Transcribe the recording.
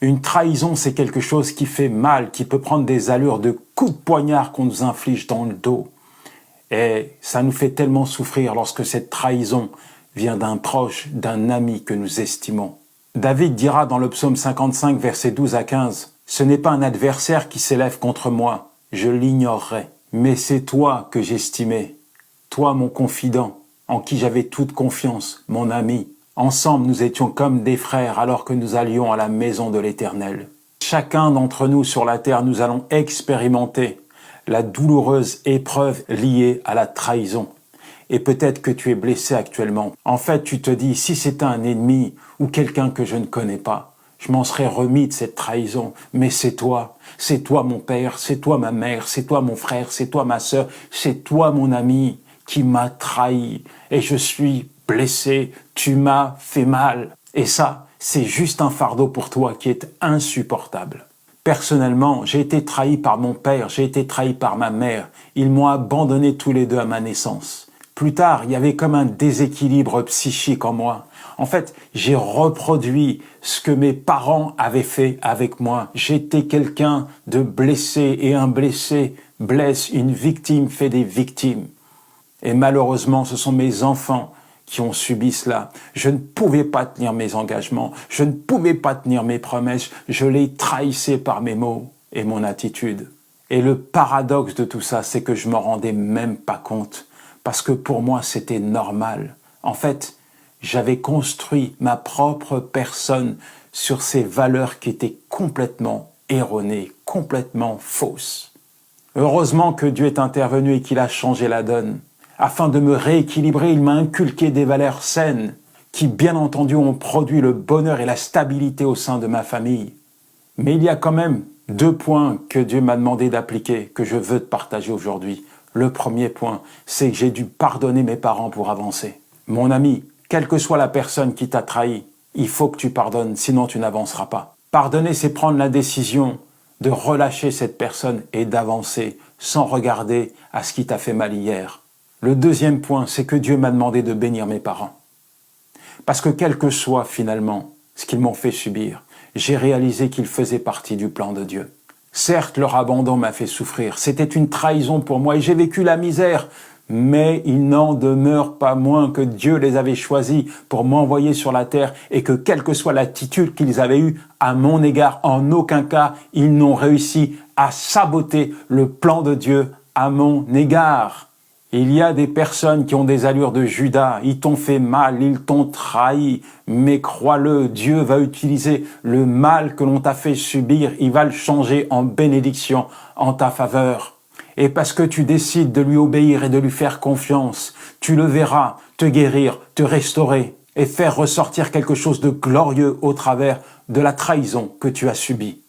Une trahison, c'est quelque chose qui fait mal, qui peut prendre des allures de coups de poignard qu'on nous inflige dans le dos. Et ça nous fait tellement souffrir lorsque cette trahison vient d'un proche, d'un ami que nous estimons. David dira dans le psaume 55, versets 12 à 15, « Ce n'est pas un adversaire qui s'élève contre moi, je l'ignorerai, mais c'est toi que j'estimais, toi mon confident, en qui j'avais toute confiance, mon ami. Ensemble nous étions comme des frères alors que nous allions à la maison de l'Éternel. Chacun d'entre nous sur la terre, nous allons expérimenter la douloureuse épreuve liée à la trahison. Et peut-être que tu es blessé actuellement. En fait, tu te dis, si c'était un ennemi ou quelqu'un que je ne connais pas, je m'en serais remis de cette trahison. Mais c'est toi mon père, c'est toi ma mère, c'est toi mon frère, c'est toi ma sœur, c'est toi mon ami qui m'a trahi. Et je suis blessé, tu m'as fait mal. Et ça, c'est juste un fardeau pour toi qui est insupportable. Personnellement, j'ai été trahi par mon père, j'ai été trahi par ma mère. Ils m'ont abandonné tous les deux à ma naissance. Plus tard, il y avait comme un déséquilibre psychique en moi. En fait, j'ai reproduit ce que mes parents avaient fait avec moi. J'étais quelqu'un de blessé et un blessé blesse, une victime fait des victimes. Et malheureusement, ce sont mes enfants qui ont subi cela. Je ne pouvais pas tenir mes engagements, je ne pouvais pas tenir mes promesses, je les trahissais par mes mots et mon attitude. Et le paradoxe de tout ça, c'est que je ne m'en rendais même pas compte. Parce que pour moi, c'était normal. En fait, j'avais construit ma propre personne sur ces valeurs qui étaient complètement erronées, complètement fausses. Heureusement que Dieu est intervenu et qu'il a changé la donne. Afin de me rééquilibrer, il m'a inculqué des valeurs saines qui, bien entendu, ont produit le bonheur et la stabilité au sein de ma famille. Mais il y a quand même 2 points que Dieu m'a demandé d'appliquer, que je veux te partager aujourd'hui. Le premier point, c'est que j'ai dû pardonner mes parents pour avancer. Mon ami, quelle que soit la personne qui t'a trahi, il faut que tu pardonnes, sinon tu n'avanceras pas. Pardonner, c'est prendre la décision de relâcher cette personne et d'avancer sans regarder à ce qui t'a fait mal hier. Le deuxième point, c'est que Dieu m'a demandé de bénir mes parents. Parce que quel que soit finalement ce qu'ils m'ont fait subir, j'ai réalisé qu'ils faisaient partie du plan de Dieu. Certes, leur abandon m'a fait souffrir, c'était une trahison pour moi et j'ai vécu la misère, mais il n'en demeure pas moins que Dieu les avait choisis pour m'envoyer sur la terre et que quelle que soit l'attitude qu'ils avaient eue à mon égard, en aucun cas, ils n'ont réussi à saboter le plan de Dieu à mon égard. Il y a des personnes qui ont des allures de Judas, ils t'ont fait mal, ils t'ont trahi, mais crois-le, Dieu va utiliser le mal que l'on t'a fait subir, il va le changer en bénédiction en ta faveur. Et parce que tu décides de lui obéir et de lui faire confiance, tu le verras te guérir, te restaurer et faire ressortir quelque chose de glorieux au travers de la trahison que tu as subie.